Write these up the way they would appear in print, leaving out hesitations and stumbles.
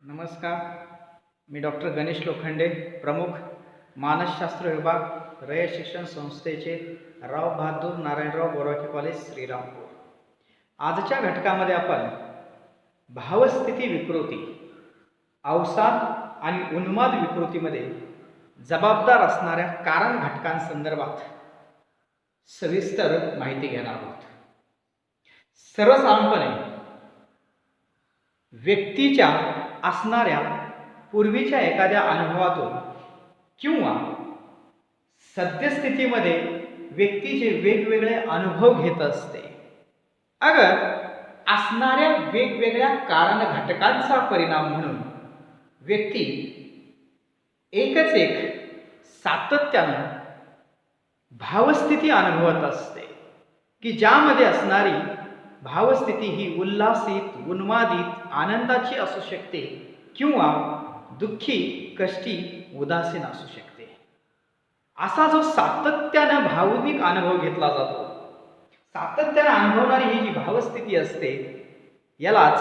नमस्कार. मी डॉक्टर गणेश लोखंडे, प्रमुख मानसशास्त्र विभाग, रयत शिक्षण संस्थेचे राव बहादूर नारायणराव बोराके कॉलेज, श्रीरामपूर. आजच्या घटकामध्ये आपण भावस्थिती विकृती, अवसाद आणि उन्माद विकृतीमध्ये जबाबदार असणाऱ्या कारण घटकांसंदर्भात सविस्तर माहिती घेणार आहोत. सर्वसाधारणपणे व्यक्तीच्या असणाऱ्या पूर्वीच्या एखाद्या अनुभवातून किंवा सद्यस्थितीमध्ये व्यक्ती जे वेगवेगळे अनुभव घेत असते, अगर असणाऱ्या वेगवेगळ्या कारण घटकांचा परिणाम म्हणून व्यक्ती एकच सातत्यानं भावस्थिती अनुभवत असते की ज्यामध्ये असणारी भावस्थिती ही उल्हासित, उन्मादित, आनंदाची असू शकते किंवा दुःखी, कष्टी, उदासीन असू शकते. असा जो सातत्यानं भावनिक अनुभव घेतला जातो, सातत्यानं अनुभवणारी ही जी भावस्थिती असते यालाच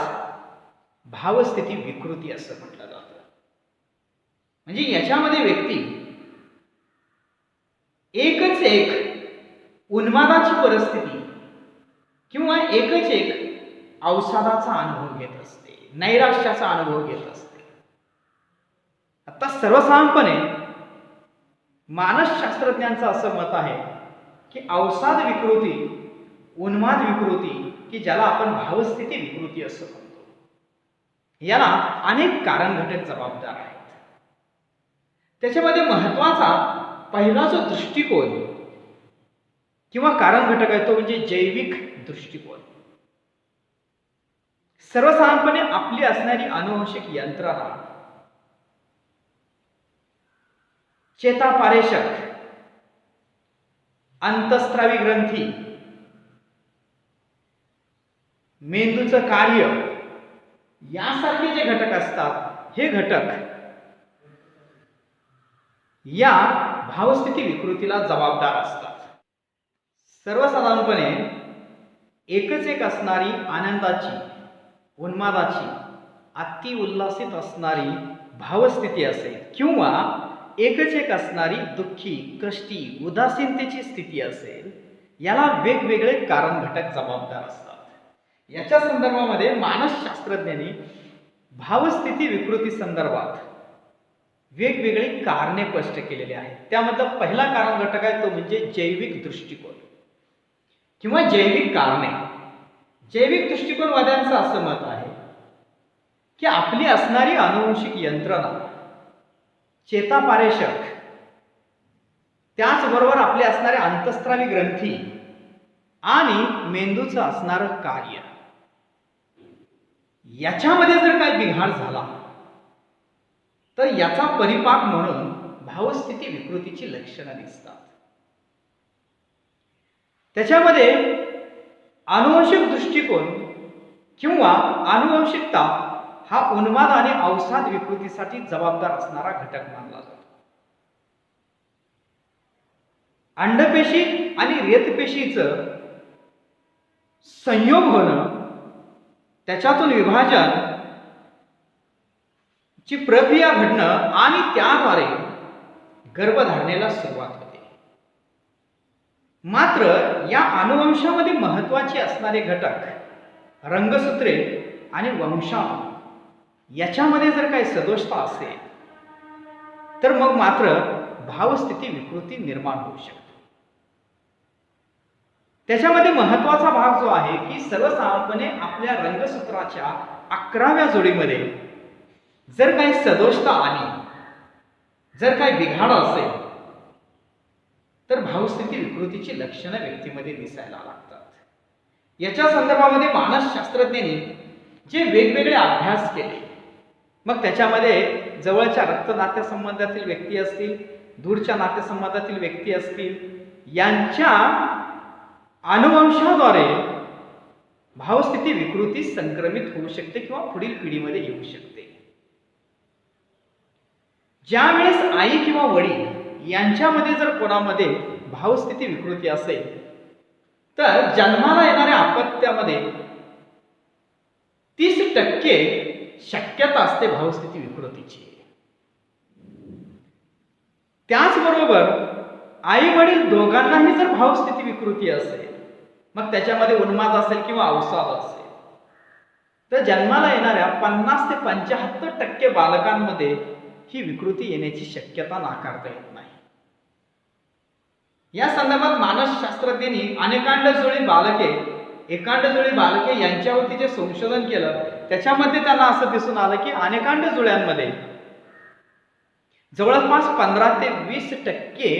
भावस्थिती विकृती असं म्हटलं जातं. म्हणजे याच्यामध्ये व्यक्ती एकच उन्मादाची परिस्थिती किंवा एकच अवसादाचा अनुभव घेत असते, नैराश्याचा अनुभव घेत असते. आता सर्वसाधारणपणे मानसशास्त्रज्ञांचं असं मत आहे की अवसाद विकृती, उन्माद विकृती, की ज्याला आपण भावस्थिती विकृती असं म्हणतो, याला अनेक कारण घटक जबाबदार आहेत. त्याच्यामध्ये महत्वाचा पहिला जो दृष्टिकोन किंवा कारण घटक आहे तो म्हणजे जैविक दृष्टिकोन. सर्वसाधारणपणे आपली असणारी अनुवंशिक यंत्रणा, चेतापारेषक, अंतःस्रावी ग्रंथी, मेंदूचं कार्य यासारखे जे घटक असतात, हे घटक या भावस्थिती विकृतीला जबाबदार असतात. सर्वसाधारणपणे एकच असणारी आनंदाची, उन्मादाची, अति उल्हासित असणारी भावस्थिती असेल किंवा एकच असणारी दुःखी, कष्टी, उदासीनतेची स्थिती असेल, याला वेगवेगळे कारण घटक जबाबदार असतात. याच्या संदर्भामध्ये मानसशास्त्रज्ञांनी भावस्थिती विकृती संदर्भात वेगवेगळे कारणे स्पष्ट केलेले आहेत. त्यामधला पहिला कारण घटक आहे तो म्हणजे जैविक दृष्टिकोन किंवा जैविक कारणे. जैविक दृष्टिकोनवाद्यांचं असं मत आहे की आपली असणारी अनुवंशिक यंत्रणा, चेतापारेषक, त्याचबरोबर आपले असणारे अंतःस्रावी ग्रंथी आणि मेंदूचं असणारं कार्य, याच्यामध्ये जर काही बिघाड झाला तर याचा परिपाक म्हणून भावस्थिती विकृतीची लक्षणं दिसतात. त्याच्यामध्ये आनुवंशिक दृष्टिकोन किंवा आनुवंशिकता हा उन्माद आणि अवसाद विकृतीसाठी जबाबदार असणारा घटक मानला जातो. अंडपेशी आणि रेतपेशीचं संयोग होणं, त्याच्यातून विभाजन ची प्रक्रिया घडणं आणि त्याद्वारे गर्भधारणेला सुरुवात होते. मात्र या अनुवंशामध्ये महत्वाचे असणारे घटक रंगसूत्रे आणि वंशाणू याच्यामध्ये जर काही सदोषता असेल तर मग मात्र भावस्थिती विकृती निर्माण होऊ शकते. त्याच्यामध्ये महत्वाचा भाग जो आहे की सर्वसाधारणपणे आपल्या रंगसूत्राच्या 11व्या जोडीमध्ये जर काही सदोषता आली, जर काही बिघाड असेल तर भावस्थिती विकृतीची लक्षणं व्यक्तीमध्ये दिसायला लागतात. याच्या संदर्भामध्ये मानसशास्त्रज्ञांनी जे वेगवेगळे अभ्यास केले, मग त्याच्यामध्ये जवळच्या रक्त नातेसंबंधातील व्यक्ती असतील, दूरच्या नातेसंबंधातील व्यक्ती असतील, यांच्या अनुवंशाद्वारे भावस्थिती विकृती संक्रमित होऊ शकते किंवा पुढील पिढीमध्ये येऊ शकते. ज्यावेळेस आई किंवा वडील यांच्यामध्ये जर कोणामध्ये भावस्थिती विकृती असेल तर जन्माला येणाऱ्या अपत्यामध्ये 30% शक्यता असते भावस्थिती विकृतीची. त्याचबरोबर आई वडील दोघांनाही जर भावस्थिती विकृती असेल, मग त्याच्यामध्ये उन्माद असेल किंवा अवसाद असेल, तर जन्माला येणाऱ्या 50 ते 75% बालकांमध्ये ही विकृती येण्याची शक्यता नाकारता येत नाही. या संदर्भात मानसशास्त्रज्ञांनी एकांडजुळी बालके यांच्यावरती जे संशोधन केलं, त्याच्यामध्ये त्यांना असं दिसून आलं की अनेकांड जुळ्यांमध्ये जवळपास 15 ते 20%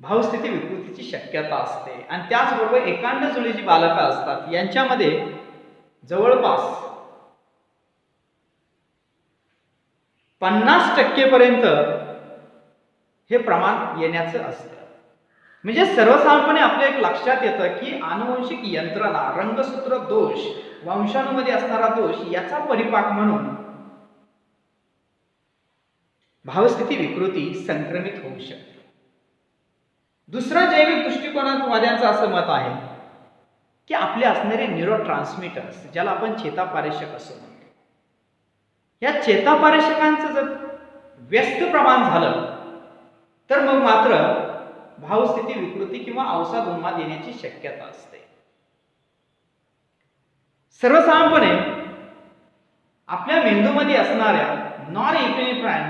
भावस्थिती विकृतीची शक्यता असते. आणि त्याचबरोबर एकांडजुळी जी बालकं असतात यांच्यामध्ये जवळपास 50% पर्यंत हे प्रमाण येण्याचं असतं. म्हणजे सर्वसाधारणपणे आपल्या एक लक्षात येतं की आनुवंशिक यंत्रणा, रंगसूत्र दोष, वंशाणूमध्ये असणारा दोष याचा परिपाक म्हणून भावस्थिती विकृती संक्रमित होऊ शकते. दुसरा जैविक दृष्टिकोनवाद्यांचं असं मत आहे की आपले असणारे न्यूरोट्रान्समीटर्स, ज्याला आपण चेतापारेषक असं म्हणतो, या चेतापारेषकांचं जर व्यस्त प्रमाण झालं तर मग मात्र भावस्थिती विकृती किंवा अवसाद उन्माद येण्याची शक्यता असते. सर्वसाधारणपणे आपल्या मेंदूमध्ये असणाऱ्या नॉरएपिनेफ्राइन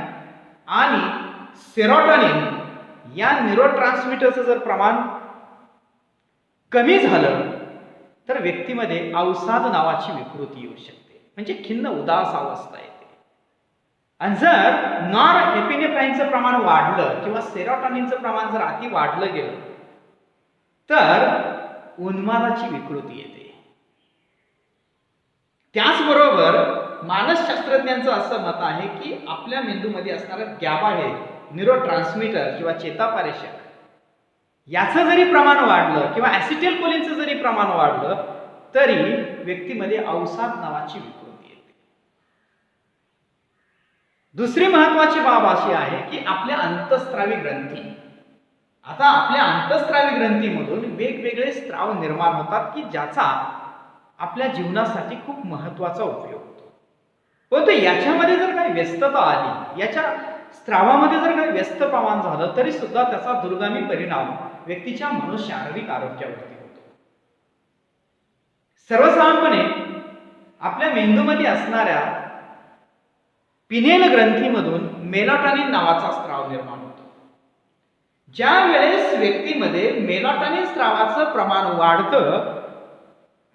आणि सेरोटोनिन या न्यूरोट्रान्समीटरचं जर प्रमाण कमी झालं तर व्यक्तीमध्ये अवसाद नावाची विकृती येऊ शकते, म्हणजे खिन्न उदास अवस्था येते. आणि जर नॉरएपिनेफ्राइनचं प्रमाण वाढलं किंवा सेरोटोनिनचं प्रमाण जर अति वाढलं गेलं तर उन्मादाची विकृती येते. त्याचबरोबर मानसशास्त्रज्ञांचं असं मत आहे की आपल्या मेंदूमध्ये असणारं गॅबा हे न्यूरोट्रान्समीटर किंवा चेतापारेषक याचं जरी प्रमाण वाढलं किंवा ॲसिटिलकोलिनचं जरी प्रमाण वाढलं तरी व्यक्तीमध्ये अवसाद नावाची विकृती येते. दुसरी महत्वाची बाब अशी आहे की आपल्या अंतःस्रावी ग्रंथी, आता आपल्या अंतःस्रावी ग्रंथीमधून वेगवेगळे स्त्राव निर्माण होतात की ज्याचा आपल्या जीवनासाठी खूप महत्वाचा उपयोग होतो. परंतु याच्यामध्ये जर काही व्यस्तता आली, याच्या स्त्रावामध्ये जर काही व्यस्त प्रमाण झालं तरी सुद्धा त्याचा दुर्गामी परिणाम व्यक्तीच्या मनोशारीरिक आरोग्यावरती होतो. सर्वसाधारणपणे आपल्या मेंदूमध्ये असणाऱ्या पिनेल ग्रंथीमधून मेलाटोनिन नावाचा स्त्राव निर्माण होतो. ज्या वेळेस व्यक्तीमध्ये मेलाटोनिन स्त्रावाचं प्रमाण वाढतं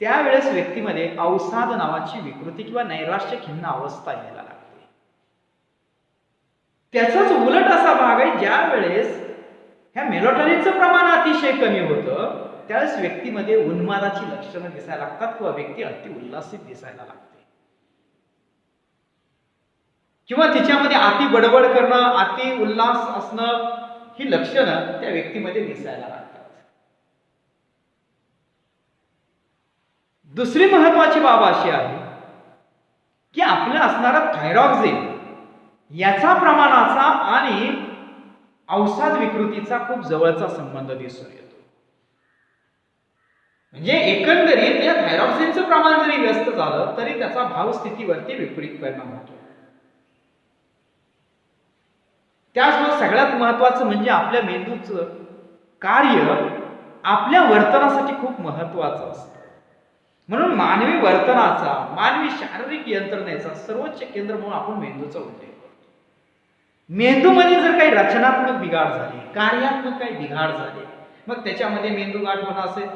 त्यावेळेस व्यक्तीमध्ये अवसाद नावाची विकृती किंवा नैराश्य खिन्न अवस्था यायला लागते. त्याचाच उलट असा भाग आहे, ज्या वेळेस ह्या मेलाटोनिनचं प्रमाण अतिशय कमी होतं त्यावेळेस व्यक्तीमध्ये उन्मादाची लक्षणं दिसायला लागतात किंवा व्यक्ती अति उल्हासित दिसायला लागते किंवा तिच्यामध्ये अति बडबड करणं, अति उल्हास असणं ही लक्षणं त्या व्यक्तीमध्ये दिसायला लागतात. दुसरी महत्वाची बाब अशी आहे की आपल्या असणारा थायरॉक्सिन याचा प्रमाणाचा आणि अवसाद विकृतीचा खूप जवळचा संबंध दिसून येतो. म्हणजे एकंदरीत या थायरॉक्सिनचं प्रमाण जरी व्यस्त झालं तरी त्याचा भावस्थितीवरती विपरीत परिणाम होतो. त्याचबरोबर सगळ्यात महत्वाचं म्हणजे आपल्या मेंदूचं कार्य आपल्या वर्तनासाठी खूप महत्वाचं असतं. म्हणून मानवी वर्तनाचा, मानवी शारीरिक यंत्रणेचा सर्वोच्च केंद्र म्हणून आपण मेंदूचा उल्लेख करतो. मेंदूमध्ये जर काही रचनात्मक बिघाड झाले, कार्यात्मक काही बिघाड झाले, मग त्याच्यामध्ये मेंदूगाठ होणं असेल,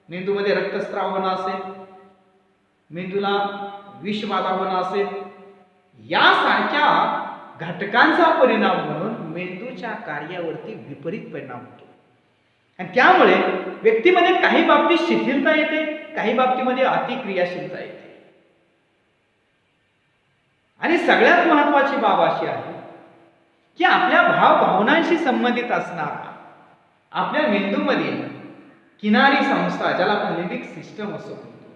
मेंदूमध्ये रक्तस्राव होणं असेल, मेंदूला विषबाधा होणं असेल, यासारख्या घटकांचा परिणाम म्हणून मेंदूच्या कार्यावरती विपरीत परिणाम होतो. आणि त्यामुळे व्यक्तीमध्ये काही बाबतीत शिथिलता येते, काही बाबतीमध्ये अतिक्रियाशीलता येते. आणि सगळ्यात महत्वाची बाब अशी आहे की आपल्या भावनांशी संबंधित असणारा आपल्या मेंदूमधील किनारी संस्था, ज्याला आपण लिंबिक सिस्टम असं म्हणतो,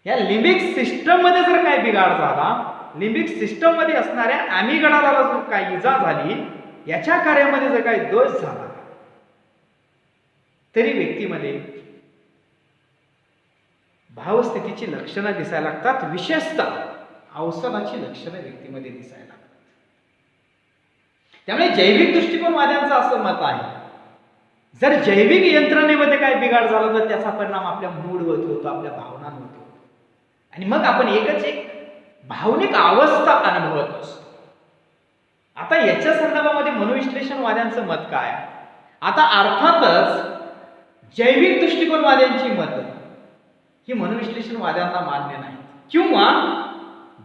या लिंबिक सिस्टम मध्ये जर काही बिघाड झाला, लिंबिक सिस्टम मध्ये असणाऱ्या अॅमिगडाला जर काही इजा झाली, याच्या कार्यामध्ये जर काही दोष झाला तरी व्यक्तीमध्ये भावस्थितीची लक्षणं दिसायला लागतात. विशेषतः अवसादाची लक्षणं व्यक्तीमध्ये दिसायला लागतात. त्यामुळे जैविक दृष्टिकोनवाद्यांचं असं मत आहे, जर जैविक यंत्रणेमध्ये काय बिघाड झाला तर त्याचा परिणाम आपल्या मूडवरती होतो, आपल्या भावनांवर होतो, आणि मग आपण एकच एक भावनिक अवस्था अनुभवत असतो. आता याच्या संदर्भामध्ये मनोविश्लेषणवाद्यांचं मत काय? आता अर्थातच जैविक दृष्टिकोनवाद्यांची मत ही मनोविश्लेषणवाद्यांना मान्य नाही, किंवा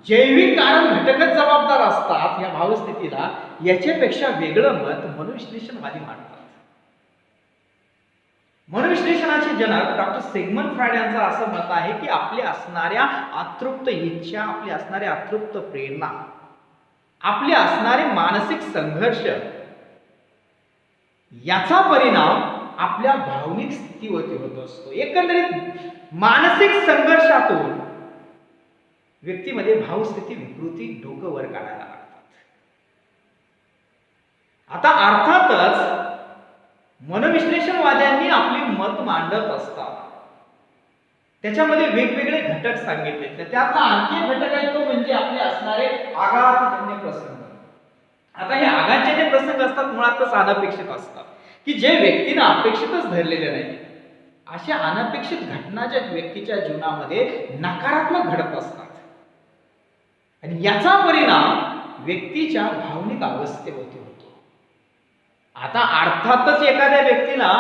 जैविक कारण घटकच जबाबदार असतात या भावस्थितीला, याच्यापेक्षा वेगळं मत मनोविश्लेषणवादी मांडतात. मनोविश्लेषणाचे जनक डॉक्टर सिग्मंड फ्रायड यांचं असं मत आहे की आपल्या असणाऱ्या अतृप्त इच्छा, आपल्या असणाऱ्या अतृप्त प्रेरणा, आपले असणारे मानसिक संघर्ष याचा परिणाम आपल्या भावनिक स्थितीवरती होत असतो. एकंदरीत मानसिक संघर्षातून व्यक्तीमध्ये भावस्थिती विकृती डोकं वर काढायला लागतात. आता अर्थातच मनोविश्लेषणवाद्यांनी आपली मत मांडत असतात, त्याच्यामध्ये वेगवेगळे घटक सांगितले. त्यातला आणखी घटक आहे तो म्हणजे आपले असणारे आघातजन्य प्रसंग. आता हे आघातजन्य प्रसंग असतात मुळातच अनपेक्षित असतात, की जे व्यक्तीनं अपेक्षितच धरलेले नाही. अशा अनपेक्षित घटना ज्या व्यक्तीच्या जीवनामध्ये नकारात्मक घडत असतात, आणि याचा परिणाम व्यक्तीच्या भावनिक अवस्थेवरती होतो. आता अर्थातच एखाद्या व्यक्तीला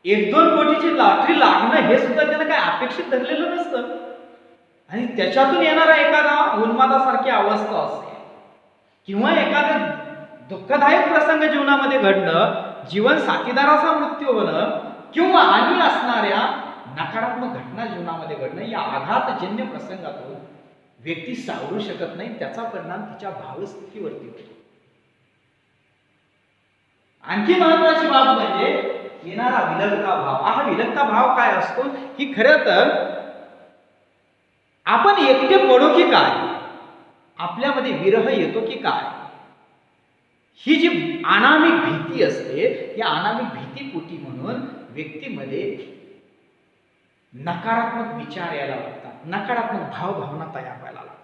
1-2 कोटीची लॉटरी लागणं हे सुद्धा त्याला काही अपेक्षित धरलेलं नसतं, आणि त्याच्यातून येणारा एखादा उन्मादासारखी अवस्था असेल, किंवा एखादा दुःखदायक प्रसंग जीवनामध्ये घडणं, जीवन साथीदाराचा मृत्यू होणं, किंवा आणि असणाऱ्या नकारात्मक घटना जीवनामध्ये घडणं, या आघातजन्य प्रसंगातून व्यक्ती सावरू शकत नाही. त्याचा परिणाम तिच्या भावस्थितीवरती होतो. आणखी महत्वाची बाब म्हणजे येणारा विलगता भाव. हा विलगता भाव काय असतो की खरं तर आपण एकटे पडू की काय, आपल्यामध्ये विरह येतो की काय, ही जी अनामिक भीती असते, या अनामिक भीतीपोटी म्हणून व्यक्तीमध्ये नकारात्मक विचार यायला लागतात, नकारात्मक भावभावना तयार व्हायला लागतात.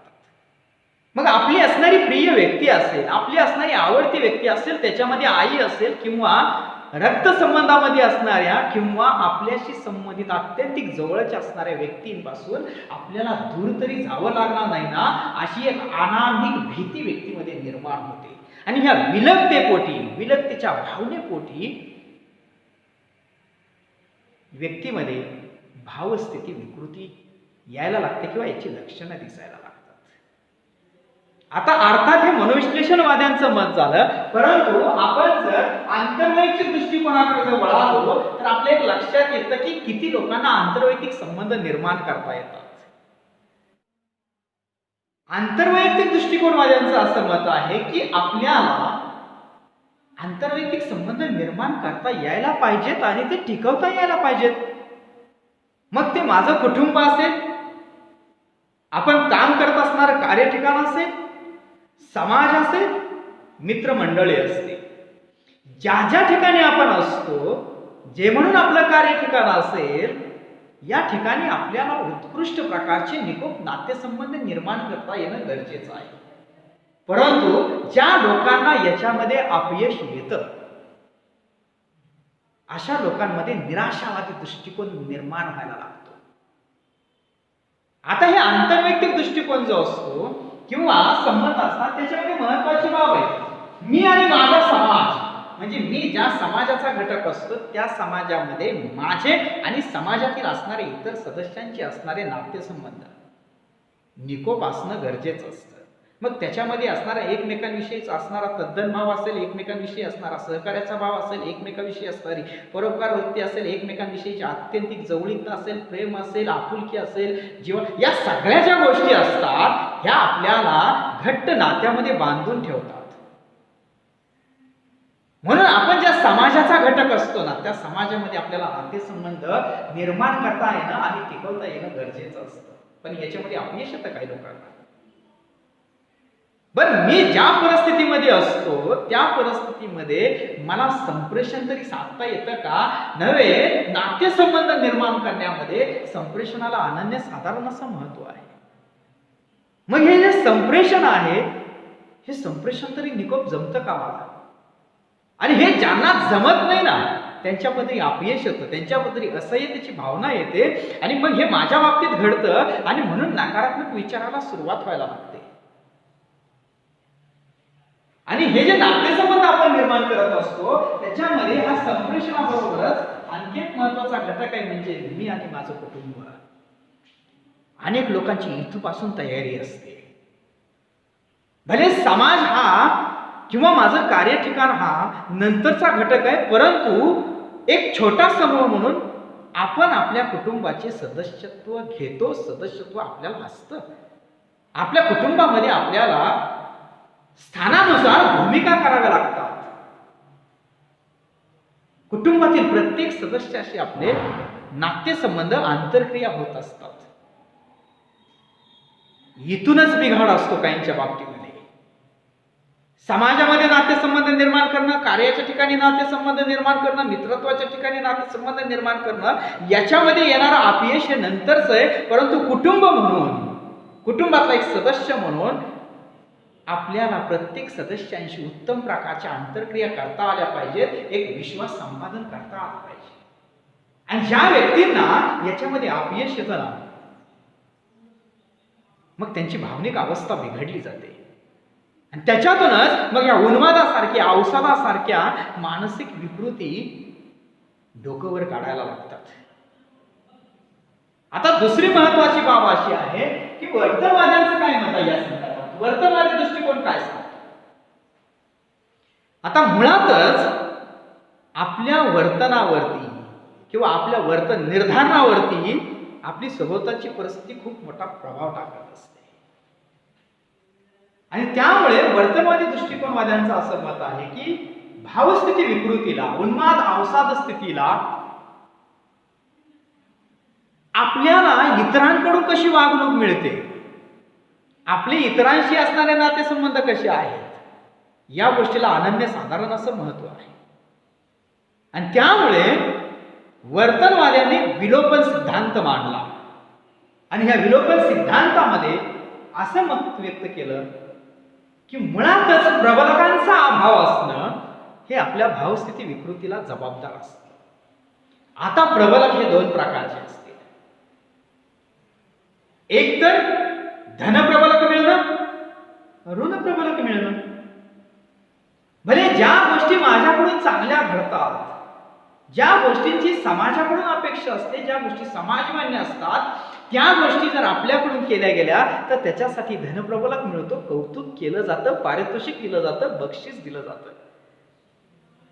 मग आपली असणारी प्रिय व्यक्ती असेल, आपली असणारी आवडती व्यक्ती असेल, त्याच्यामध्ये आई असेल, किंवा रक्तसंबंधामध्ये असणाऱ्या किंवा आपल्याशी संबंधित अत्यंतिक जवळच्या असणाऱ्या व्यक्तींपासून आपल्याला दूर तरी जावं लागणार नाही ना, अशी एक अनामिक भीती व्यक्तीमध्ये निर्माण होते. आणि ह्या विलगतेपोटी, विलगतेच्या भावनेपोटी व्यक्तीमध्ये भावस्थिती विकृती यायला लागते, किंवा याची लक्षणं दिसायला लागतात. आता अर्थात हे मनोविश्लेषणवाद्यांचं मत झालं, परंतु आपण जर आंतरवैयक्तिक दृष्टिकोनाकडे जर वळालो तर आपल्या एक लक्षात येतं की किती लोकांना आंतरवैयक्तिक संबंध निर्माण करता येतात. आंतरवैयक्तिक दृष्टिकोनवाद्यांचं असं मत आहे की आपल्याला आंतरवैयक्तिक संबंध निर्माण करता यायला पाहिजेत आणि ते टिकवता यायला पाहिजेत. मग ते माझं कुटुंब असेल, आपण काम करत असणारं कार्य ठिकाण असेल, समाज असेल, मित्रमंडळी असते, ज्या ज्या ठिकाणी आपण असतो, जे म्हणून आपलं कार्य ठिकाण असेल, या ठिकाणी आपल्याला उत्कृष्ट प्रकारचे निकोप नातेसंबंध निर्माण करता येणं गरजेचं आहे. परंतु ज्या लोकांना याच्यामध्ये अपयश येतं, अशा लोकांमध्ये निराशावादी दृष्टिकोन निर्माण व्हायला लागतो. आता हे आंतरवैयक्तिक दृष्टिकोन जो असतो किंवा संबंध असतात, त्याच्यामध्ये महत्वाची बाब आहे मी आणि माझा समाज. म्हणजे मी ज्या समाजाचा घटक असतो त्या समाजामध्ये माझे आणि समाजातील असणारे इतर सदस्यांचे असणारे नातेसंबंध निकोप असणं गरजेचं असतं. मग त्याच्यामध्ये असणारा एकमेकांविषयीच असणारा तद्दन भाव असेल, एकमेकांविषयी असणारा सहकार्याचा भाव असेल, एकमेकांविषयी असणारी परोपकार वृत्ती असेल, एकमेकांविषयीची अत्यंतिक जवळीकता असेल, प्रेम असेल, आपुलकी असेल, जीवन, या सगळ्या ज्या गोष्टी असतात ह्या आपल्याला घट्ट नात्यामध्ये बांधून ठेवतात. म्हणून आपण ज्या समाजाचा घटक असतो ना, त्या समाजामध्ये आपल्याला नातेसंबंध निर्माण करता येणं आणि टिकवता येणं गरजेचं असतं. पण याच्यामध्ये अपयश येतं काही लोकांना. बरं, मी ज्या परिस्थितीमध्ये असतो त्या परिस्थितीमध्ये मला संप्रेषण तरी साधता येतं का? नव्हे, नातेसंबंध निर्माण करण्यामध्ये संप्रेषणाला अनन्यसाधारण असं महत्व आहे. मग संप्रेषण आहे, हे संप्रेषण तरी निकोप जमतं का मला? आणि हे ज्यांना जमत नाही ना, त्यांच्यामध्ये अपयश येतं, त्यांच्यामध्ये असह्यतेची भावना येते, आणि मग हे माझ्या बाबतीत घडतं, आणि म्हणून नकारात्मक विचाराला सुरुवात व्हायला लागते. आणि हे जे नातेसंबंध आपण निर्माण करत असतो, त्याच्यामध्ये हा संप्रेषणाबरोबरच आणखी एक महत्वाचा घटक आहे, म्हणजे मी आणि माझं कुटुंब. अनेक लोकांची इथपासून तयारी असते. भले समाज हा किंवा माझं कार्य ठिकाण हा नंतरचा घटक आहे, परंतु एक छोटा समूह म्हणून आपण आपल्या कुटुंबाचे सदस्यत्व घेतो. सदस्यत्व आपल्याला असतं. आपल्या कुटुंबामध्ये आपल्याला स्थानानुसार भूमिका कराव्या लागतात. कुटुंबातील प्रत्येक सदस्याशी आपले नातेसंबंध आंतरक्रिया होत असतात. इथूनच बिघाड असतो काहींच्या बाबतीमध्ये. समाजामध्ये नातेसंबंध निर्माण करणं, कार्याच्या ठिकाणी नातेसंबंध निर्माण करणं, मित्रत्वाच्या ठिकाणी नातेसंबंध निर्माण करणं, याच्यामध्ये येणारं अपयश हे नंतरच आहे. परंतु कुटुंब म्हणून, कुटुंबातला एक सदस्य म्हणून आपल्याला प्रत्येक सदस्यांशी उत्तम प्रकारच्या आंतरक्रिया करता आल्या पाहिजेत. एक विश्वास संपादन करता आला पाहिजे. आणि ज्या व्यक्तींना याच्यामध्ये अपयश येतं ना, मग त्यांची भावनिक अवस्था बिघडली जाते, आणि त्याच्यातूनच मग या उन्मादासारख्या, अवसादासारख्या मानसिक विकृती डोकंवर काढायला लागतात. आता दुसरी महत्वाची बाब अशी आहे की वर्तनवाद्यांचं काय मत आहे या संदर्भात? वर्तनवादी दृष्टिकोन काय सांगतो? आता मुळातच आपल्या वर्तनावरती किंवा आपल्या वर्तन निर्धारणावरती आपली सभोवताची परिस्थिती खूप मोठा प्रभाव टाकत असते. आणि त्यामुळे वर्तनवादी दृष्टिकोनवाद्यांचं असं मत आहे की भावस्थिती विकृतीला, उन्माद अवसाद स्थितीला आपल्याला इतरांकडून कशी वागणूक मिळते, आपले इतरांशी असणारे नातेसंबंध कसे आहेत, या गोष्टीला अनन्यसाधारण असं महत्व आहे. आणि त्यामुळे वर्तनवाद्यांनी विलोपन सिद्धांत मांडला. आणि ह्या विलोपन सिद्धांतामध्ये असं मत व्यक्त केलं की मुळातच प्रबलकांचा अभाव असणं हे आपल्या भावस्थिती विकृतीला जबाबदार असतं. आता प्रबलक हे दोन प्रकारचे असते. एक तर धनप्रबलक मिळणं, ऋण प्रबलक मिळणं. भले ज्या गोष्टी माझ्याकडून चांगल्या घडतात, ज्या गोष्टींची समाजाकडून अपेक्षा असते, ज्या गोष्टी समाजमान्य असतात, त्या गोष्टी जर आपल्याकडून केल्या गेल्या तर त्याच्यासाठी धनप्रबलक मिळतो, कौतुक केलं जातं, पारितोषिक दिलं जातं, बक्षीस दिलं जातं.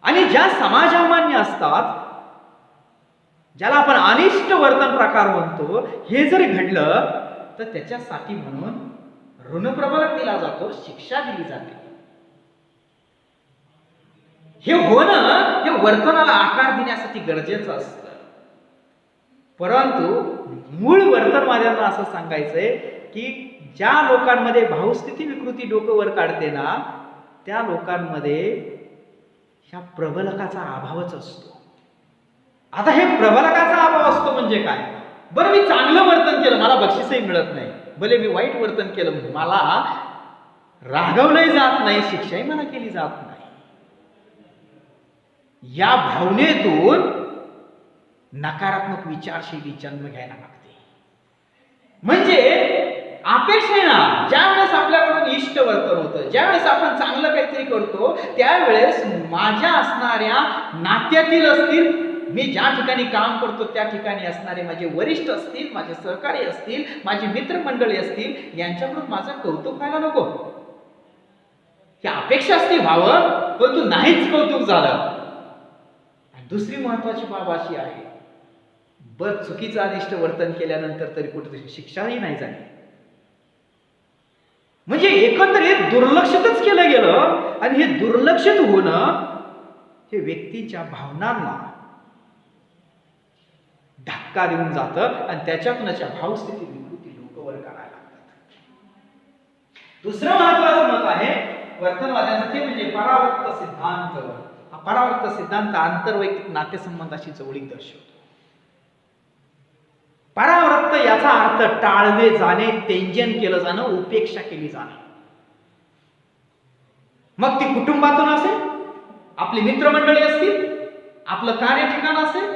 आणि ज्या समाजामान्य असतात, ज्याला आपण अनिष्ट वर्तन प्रकार म्हणतो, हे जर घडलं तर त्याच्यासाठी म्हणून ऋणप्रबलक दिला जातो, शिक्षा दिली जाते. हे होणं हे वर्तनाला आकार देण्यासाठी गरजेचं असतं. परंतु मूळ वर्तनवाद्यांना असं सांगायचंय की ज्या लोकांमध्ये भावस्थिती विकृती डोकं वर काढते ना, त्या लोकांमध्ये ह्या प्रबलकाचा अभावच असतो. आता हे प्रबलकाचा अभाव असतो म्हणजे काय? बरं, मी चांगलं वर्तन केलं, मला बक्षीसही मिळत नाही. भले मी वाईट वर्तन केलं, मला रागवलंही जात नाही, शिक्षाही मला केली जात नाही. या भावनेतून नकारात्मक विचारशैली जन्म घ्यायला लागते. म्हणजे अपेक्षा आहे ना, ज्या वेळेस आपल्याकडून इष्ट वर्तन होतं, ज्या वेळेस आपण चांगलं काहीतरी करतो, त्यावेळेस माझ्या असणाऱ्या नात्यातील असतील, मी ज्या ठिकाणी काम करतो त्या ठिकाणी असणारे माझे वरिष्ठ असतील, माझे सहकारी असतील, माझी मित्रमंडळी असतील, यांच्याकडून माझं कौतुक व्हायला नको, ही अपेक्षा असते व्हावं, परंतु नाहीच कौतुक झालं. दुसरी महत्वाची बाब अशी आहे, बरं चुकीचं अनिष्ट वर्तन केल्यानंतर तरी कुठे शिक्षाही नाही झाली. म्हणजे एकंदरीत दुर्लक्षितच केलं गेलं, आणि हे दुर्लक्षित होणं हे व्यक्तीच्या भावनांना धक्का देऊन जातं, आणि त्याच्यातूनच भावस्थिती विकृती डोकंवर काढायला लागतात. दुसरं महत्वाचं मत आहे वर्तनवाद्यांचं, ते म्हणजे परावर्त सिद्धांत. हा परावर्त सिद्धांत आंतरवैयक्तिक नातेसंबंधाशी जवळीक दर्शवतो. परावर्त तर याचा अर्थ टाळले जाणे, तेंजन केलं जाणं, उपेक्षा केली जाणे. मग ती कुटुंबातून असेल, आपली मित्रमंडळी असतील, आपलं कार्य ठिकाण असेल,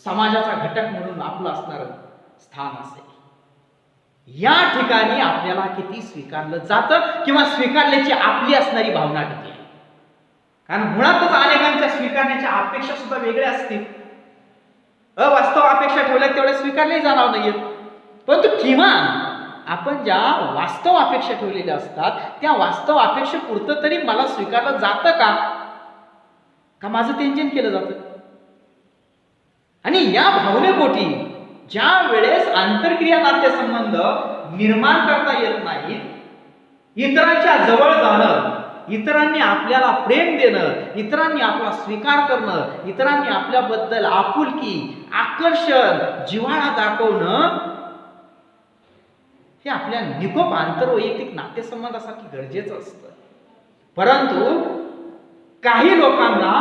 समाजाचा घटक म्हणून आपलं असणारं स्थान असेल. या ठिकाणी आपल्याला किती स्वीकारलं जातं किंवा स्वीकारल्याची आपली असणारी भावना किती आहे. कारण मुळातच अनेकांच्या स्वीकारण्याच्या अपेक्षा सुद्धा वेगळ्या असतील. अवास्तव अपेक्षा ठेवल्या तेवढ्या स्वीकारले जाणार नाहीत. परंतु किमान आपण ज्या वास्तव अपेक्षा ठेवलेल्या असतात त्या वास्तव अपेक्षेपुरतं तरी मला स्वीकारलं जातं का माझं तेंजन केलं जातं. आणि या भावनेपोटी ज्या वेळेस आंतरक्रिया नातेसंबंध निर्माण करता येत नाही, इतरांच्या जवळ जाणं, इतरांनी आपल्याला प्रेम देणं, इतरांनी आपला स्वीकार करणं, इतरांनी आपल्याबद्दल आपुलकी, आकर्षण, जिव्हाळा दाखवणं, हे आपल्या निकोप आंतरवैयक्तिक नातेसंबंधासाठी गरजेचं असतं. परंतु काही लोकांना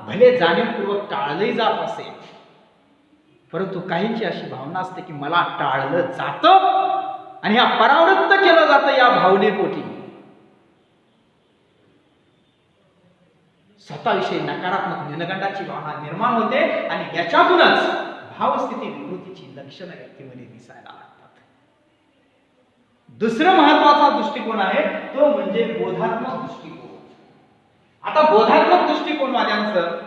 भले जाणीवपूर्वक टाळलंही जात असेल, परंतु काहींची अशी भावना असते की मला टाळलं जातं आणि ह्या परावृत्त केलं जातं. या भावनेपोटी स्वतःविषयी नकारात्मक न्यूनगंडाची भावना निर्माण होते आणि याच्यातूनच भावस्थिती विकृतीची लक्षणं व्यक्तीमध्ये दिसायला लागतात. दुसरं महत्वाचा दृष्टिकोन आहे तो म्हणजे बोधात्मक दृष्टिकोन. आता बोधात्मक दृष्टिकोनवाद्यांचं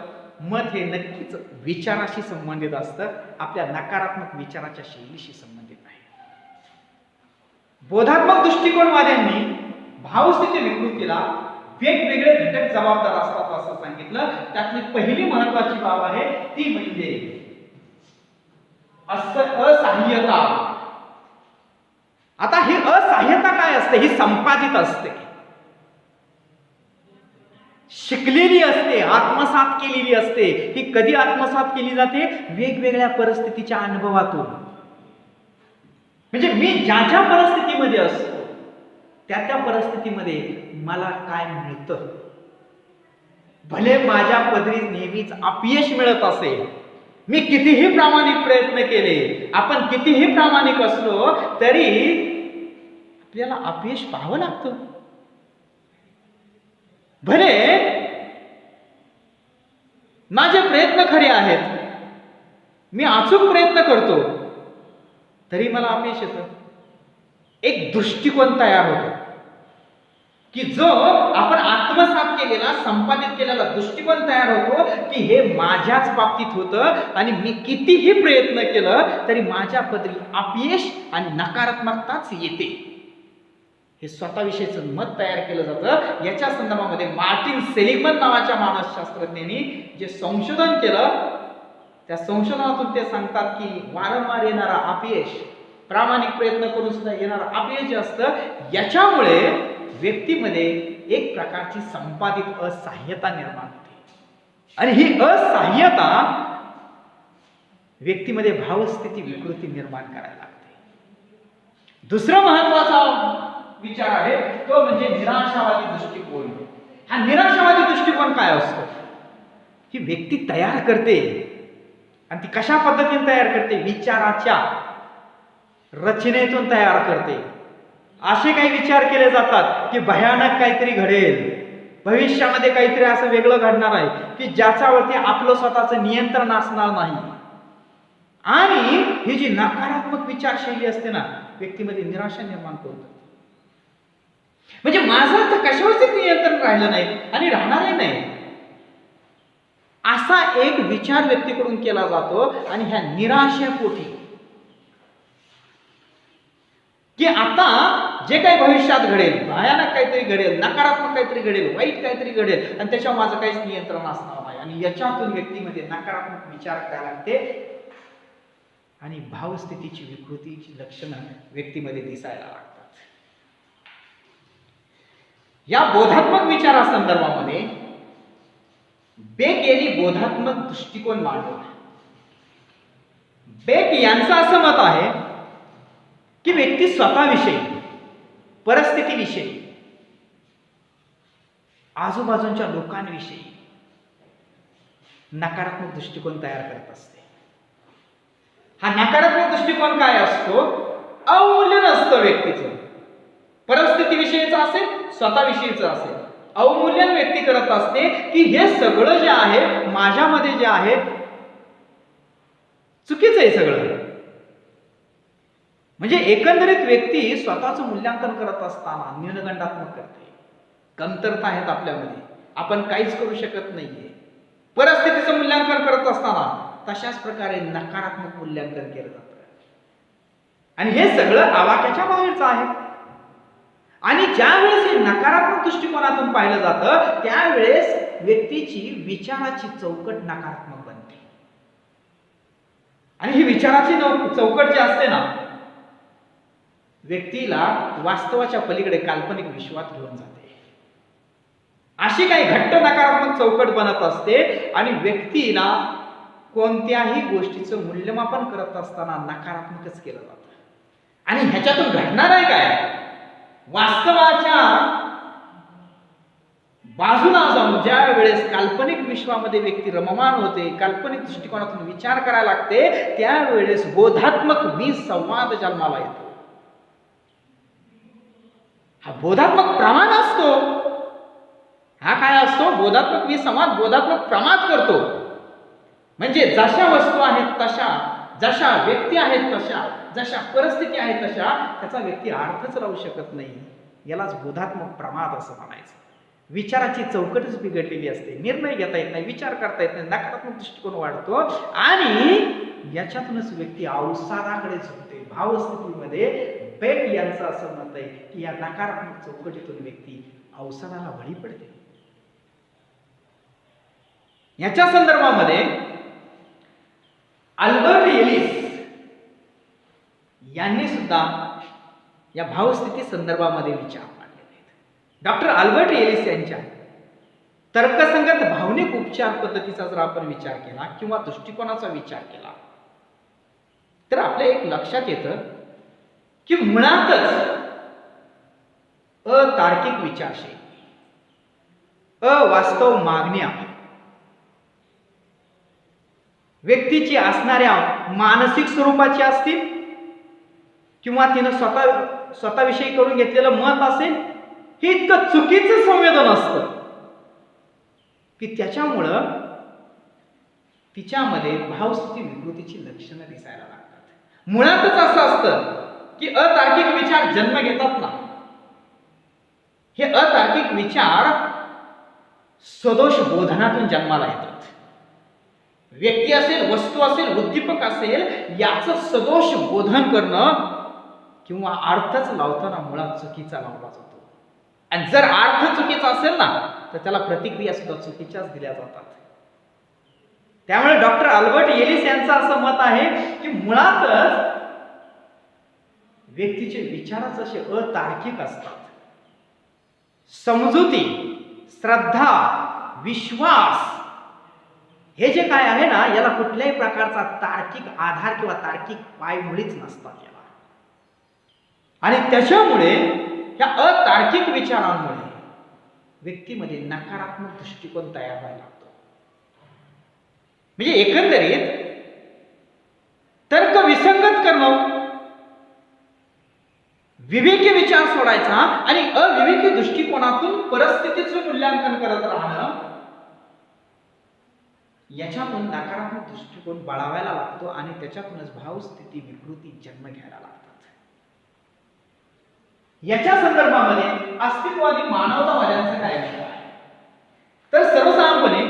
मत हे नक्कीच विचाराशी संबंधित असतं, आपल्या नकारात्मक विचाराच्या शैलीशी संबंधित नाही. बोधात्मक दृष्टिकोनवाद्यांनी भावस्थिती विकृतीला वेगवेगळे घटक जबाबदार असतात असं सांगितलं. त्यातली पहिली महत्वाची बाब आहे ती म्हणजे असहाय्यता. आता ही असहाय्यता काय असते? ही संपादित असते, शिकलेली असते, आत्मसात केलेली असते. ही कधी आत्मसात केली जाते? वेगवेगळ्या परिस्थितीच्या अनुभवातून. म्हणजे मी ज्या ज्या परिस्थितीमध्ये असतो त्या त्या परिस्थितीमध्ये मला काय मिळतं, भले माझ्या पदरी नेहमीच अपयश मिळत असेल, मी कितीही प्रामाणिक प्रयत्न केले, आपण कितीही प्रामाणिक असलो तरी आपल्याला अपयश पाहावं लागतं. भले माझे प्रयत्न खरे आहेत, मी अचूक प्रयत्न करतो, तरी मला अपयश येतं. एक दृष्टिकोन तयार होतो की जो आपण आत्मसात केलेला, संपादित केलेला दृष्टिकोन तयार होतो की हे माझ्याच बाबतीत होतं आणि मी कितीही प्रयत्न केलं तरी माझ्या पदरी अपयश आणि नकारात्मकताच येते. हे स्वतःविषयीचं मत तयार केलं जातं. याच्या संदर्भामध्ये मार्टिन सेलिग्मन नावाच्या मानसशास्त्रज्ञांनी जे संशोधन केलं त्या संशोधनातून ते सांगतात की वारंवार येणारा अपयश, प्रामाणिक प्रयत्न करून सुद्धा येणारा अपयश जे असतं याच्यामुळे व्यक्तीमध्ये एक प्रकारची संपादित असहाय्यता निर्माण होते आणि ही असहाय्यता व्यक्तीमध्ये भावस्थिती विकृती निर्माण करायला लागते. दुसरा महत्वाचा विचार आहे तो म्हणजे निराशावादी दृष्टिकोन. हा निराशावादी दृष्टिकोन काय असतो? ही व्यक्ती तयार करते आणि ती कशा पद्धतीने तयार करते? विचाराच्या रचनेतून तयार करते. असे काही विचार केले जातात की भयानक काहीतरी घडेल, भविष्यामध्ये काहीतरी असं वेगळं घडणार आहे की ज्याच्यावरती आपलं स्वतःचं नियंत्रण असणार नाही. आणि ही जी नकारात्मक विचारशैली असते ना, व्यक्तीमध्ये निराशा निर्माण करते. म्हणजे माझं तर कशावरच नियंत्रण राहिलं नाही आणि राहणारही नाही, असा एक विचार व्यक्तीकडून केला जातो. आणि ह्या निराशेपोटी की आता जे काही भविष्यात घडेल, भयानक काहीतरी घडेल, नकारात्मक काहीतरी घडेल, वाईट काहीतरी घडेल आणि त्याच्यावर माझं काहीच नियंत्रण असणार नाही. आणि याच्यातून व्यक्तीमध्ये नकारात्मक विचार करायला लागते आणि भावस्थितीची विकृतीची लक्षणं व्यक्तीमध्ये दिसायला लागतात. या बोधात्मक विचारासंदर्भामध्ये बेक यांनी बोधात्मक दृष्टिकोन मांडला. बेक यांचं असं मत आहे की व्यक्ती स्वतःविषयी, परिस्थितीविषयी, आजूबाजूच्या लोकांविषयी नकारात्मक दृष्टिकोन तयार करत असते. हा नकारात्मक दृष्टिकोन काय असतो? अवमूल्यन असतं व्यक्तीचं, परिस्थितीविषयीचं असेल, स्वतःविषयीचं असेल. अवमूल्यन व्यक्ती करत असते की हे सगळं जे आहे माझ्यामध्ये जे आहे चुकीचं आहे सगळं. म्हणजे एकंदरीत व्यक्ती स्वतःचं मूल्यांकन करत असताना न्यूनगंडात्मक करते. कमतरता आहेत आपल्यामध्ये, आपण काहीच करू शकत नाहीये. परिस्थितीचं मूल्यांकन करत असताना तशाच प्रकारे नकारात्मक मूल्यांकन केलं जातं. आणि हे सगळं आवाक्याच्या बाहेरचं आहे. आणि ज्या वेळेस हे नकारात्मक दृष्टिकोनातून पाहिलं जातं त्यावेळेस व्यक्तीची विचाराची चौकट नकारात्मक बनते. आणि ही विचाराची चौकट जी असते ना, व्यक्तीला वास्तवाच्या पलीकडे काल्पनिक विश्वात घेऊन जाते. अशी काही घट्ट नकारात्मक चौकट बनत असते आणि व्यक्तीला कोणत्याही गोष्टीचं मूल्यमापन करत असताना नकारात्मकच केलं जातं. आणि ह्याच्यातून घडणार आहे काय? वास्तवाच्या बाजूला जाऊन ज्या वेळेस काल्पनिक विश्वामध्ये व्यक्ती रममान होते, काल्पनिक दृष्टिकोनातून विचार करायला लागते, त्यावेळेस बोधात्मक विसंवाद जन्माला येतो. हा बोधात्मक प्रमाद असतो. हा काय असतो? बोधात्मक विसंवाद, बोधात्मक प्रमाद करतो. म्हणजे जशा वस्तू आहेत तशा, जशा व्यक्ती आहेत तशा, जशा परिस्थिती आहेत तशा त्याचा व्यक्ती अर्थच लावू शकत नाही. यालाच बोधात्मक प्रमाद असं म्हणायचं. विचाराची चौकटच बिघडलेली असते, निर्णय घेता येत नाही, विचार करता येत नाही, नकारात्मक दृष्टिकोन वाढतो आणि याच्यातूनच व्यक्ती अवसादाकडे झुकते. भावस्थितीमध्ये बेट यांचं असं मत आहे की या नकारात्मक चौकटीतून व्यक्ती अवसादाला बळी पडते. याच्या संदर्भामध्ये अल्बर्ट एलिस यांनी सुद्धा या भावस्थिती संदर्भामध्ये विचार मांडलेले आहेत. डॉक्टर अल्बर्ट एलिस यांच्या तर्कसंगत भावनिक उपचार पद्धतीचा जर आपण विचार केला किंवा दृष्टिकोनाचा विचार केला तर आपल्या एक लक्षात येतं की मुळातच अतार्किक विचारशैली, अवास्तव मागण्या, व्यक्तीची असणाऱ्या मानसिक स्वरूपाची असतील किंवा तिनं स्वतःविषयी करून घेतलेलं मत असेल, हे इतकं चुकीचं संवेदन असतं की त्याच्यामुळं तिच्यामध्ये भावस्थिती विकृतीची लक्षणं दिसायला लागतात. मुळातच असं असतं की अतार्किक विचार जन्म घेतात ना, हे अतार्किक विचार सदोष बोधनातून जन्माला येतात. व्यक्ती असेल, वस्तू असेल, उद्दीपक असेल, याचं सदोष बोधन करणं किंवा अर्थच लावताना मुळात चुकीचा लावला जातो. आणि जर अर्थ चुकीचा असेल ना तर त्याला प्रतिक्रिया सुद्धा चुकीच्याच दिल्या जातात. त्यामुळे डॉक्टर अल्बर्ट एलिस यांचं असं मत आहे की मुळातच व्यक्तीचे विचारच असे अतार्किक असतात. समजुती, श्रद्धा, विश्वास हे जे काय आहे ना, याला कुठल्याही प्रकारचा तार्किक आधार किंवा तार्किक पायमुळीच नसतात याला. आणि त्याच्यामुळे या अतार्किक विचारांमुळे व्यक्तीमध्ये नकारात्मक दृष्टिकोन तयार व्हायला लागतो. म्हणजे एकंदरीत तर्क विसंगत करणं, विवेकी विचार सोडायचा आणि अविवेकी दृष्टिकोनातून परिस्थितीचं मूल्यांकन करत राहणं, याच्यातून नकारात्मक दृष्टिकोन बाळगायला लागतो आणि त्याच्यातूनच भावस्थिती विकृती जन्म घ्यायला लागतात. याच्या संदर्भामध्ये अस्तित्ववादी मानवतावाद्यांचं काय मत आहे? तर सर्वसाधारणपणे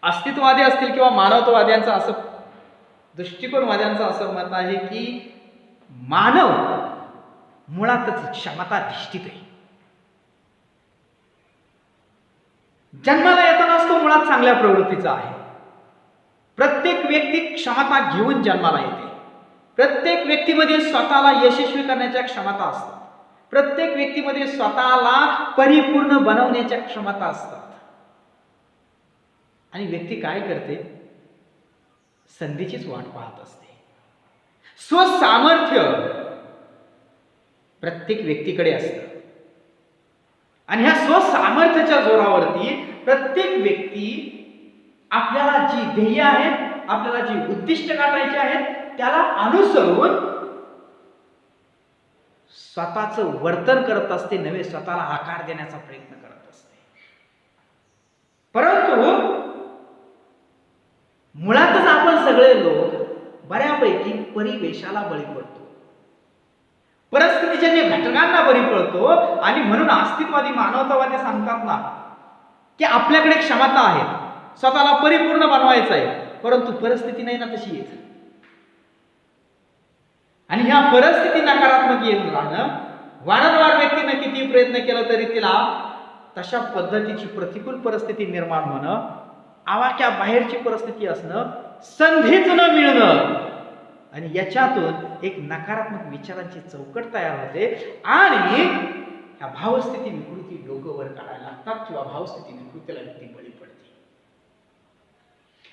अस्तित्ववादी असतील किंवा मानवतावाद्यांचं असं दृष्टिकोनवाद्यांचं असं मत आहे की मानव मुळातच क्षमताधिष्ठित आहे. जन्माला येतानाच तो मुळात चांगल्या प्रवृत्तीचा आहे. प्रत्येक व्यक्ती क्षमता घेऊन जन्माला येते. प्रत्येक व्यक्तीमध्ये स्वतःला यशस्वी करण्याच्या क्षमता असतात. प्रत्येक व्यक्तीमध्ये स्वतःला परिपूर्ण बनवण्याच्या क्षमता असतात. आणि व्यक्ती काय करते? संधीचीच वाट पाहत असते. स्वसामर्थ्य प्रत्येक व्यक्तीकडे असतं आणि ह्या स्वसामर्थ्याच्या जोरावरती प्रत्येक व्यक्ती आपल्याला जी ध्येय आहेत आपल्याला जी उद्दिष्ट गाठायची आहेत त्याला अनुसरून स्वतःचं वर्तन करत असते, नव्हे स्वतःला आकार देण्याचा प्रयत्न करत असते. परंतु मुळातच आपण सगळे लोक बऱ्यापैकी परिवेशाला बळी पडतो, परिस्थितीजन्य घटकांना बळी पडतो. आणि म्हणून अस्तित्ववादी मानवतावादी सांगतात ना की आपल्याकडे क्षमता आहे, स्वतःला परिपूर्ण बनवायचं आहे, परंतु परिस्थिती नाही ना तशी येत. आणि ह्या परिस्थिती नकारात्मक येऊन राहणं, वारंवार व्यक्तीनं किती प्रयत्न केला तरी तिला तशा पद्धतीची प्रतिकूल परिस्थिती निर्माण होणं, आवाक्या बाहेरची परिस्थिती असणं, संधीच न मिळणं, आणि याच्यातून एक नकारात्मक विचारांची चौकट तयार होते आणि ह्या भावस्थिती विकृती डोकं वर काढायला लागतात किंवा भावस्थिती विकृतीला व्यक्ती बळी पडते.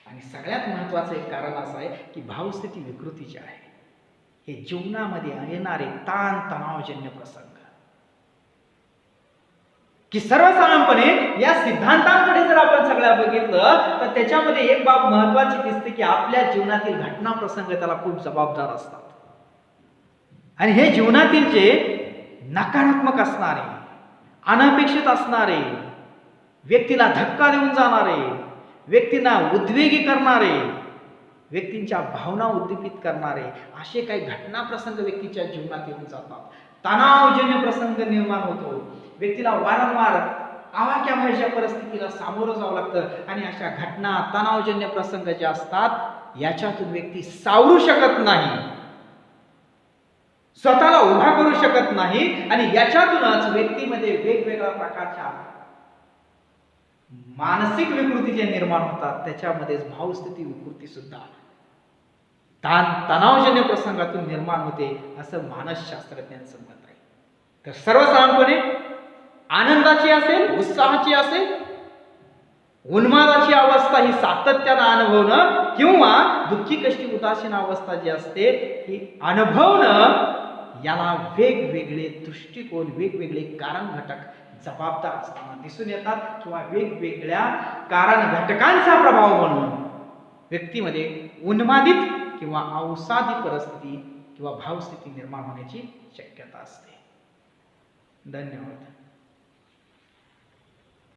आणि सगळ्यात महत्वाचं एक कारण असं आहे की भावस्थिती विकृती जी आहे हे जीवनामध्ये येणारे ताण तणावजन्य प्रसंग, की सर्वसाधारणपणे या सिद्धांतांकडे जर आपण सगळ्या बघितलं तर त्याच्यामध्ये एक बाब महत्वाची दिसते की आपल्या जीवनातील घटना प्रसंग त्याला खूप जबाबदार असतात. आणि हे जीवनातील जे नकारात्मक असणारे, अनपेक्षित असणारे, व्यक्तीला धक्का देऊन जाणारे, व्यक्तींना उद्वेगी करणारे, व्यक्तींच्या भावना उद्दीपित करणारे असे काही घटना प्रसंग व्यक्तीच्या जीवनात येऊन जातात. तणावजन्य प्रसंग निर्माण होतो, व्यक्तीला वारंवार आवाक्या बाहेरच्या परिस्थितीला सामोरं जावं लागतं. आणि अशा घटना तणावजन्य प्रसंग जे असतात याच्यातून व्यक्ती सावरू शकत नाही, स्वतःला उभा करू शकत नाही. आणि याच्यातूनच व्यक्तीमध्ये वेगवेगळ्या प्रकारच्या मानसिक विकृती जे निर्माण होतात त्याच्यामध्येच भावस्थिती विकृती सुद्धा तणावजन्य प्रसंगातून निर्माण होते असं मानसशास्त्रज्ञांचं मत आहे. तर सर्वसाधारणपणे आनंदाची असेल, उत्साहाची असेल, उन्मादाची अवस्था ही सातत्यानं अनुभवणं किंवा दुःखी कष्टी उदासीन अवस्था जी असते ही अनुभवणं, याला वेगवेगळे दृष्टिकोन, वेगवेगळे कारण घटक जबाबदार असताना दिसून येतात किंवा वेगवेगळ्या कारण घटकांचा प्रभाव म्हणून व्यक्तीमध्ये उन्मादित किंवा अवसादी परिस्थिती किंवा भावस्थिती निर्माण होण्याची शक्यता असते. धन्यवाद.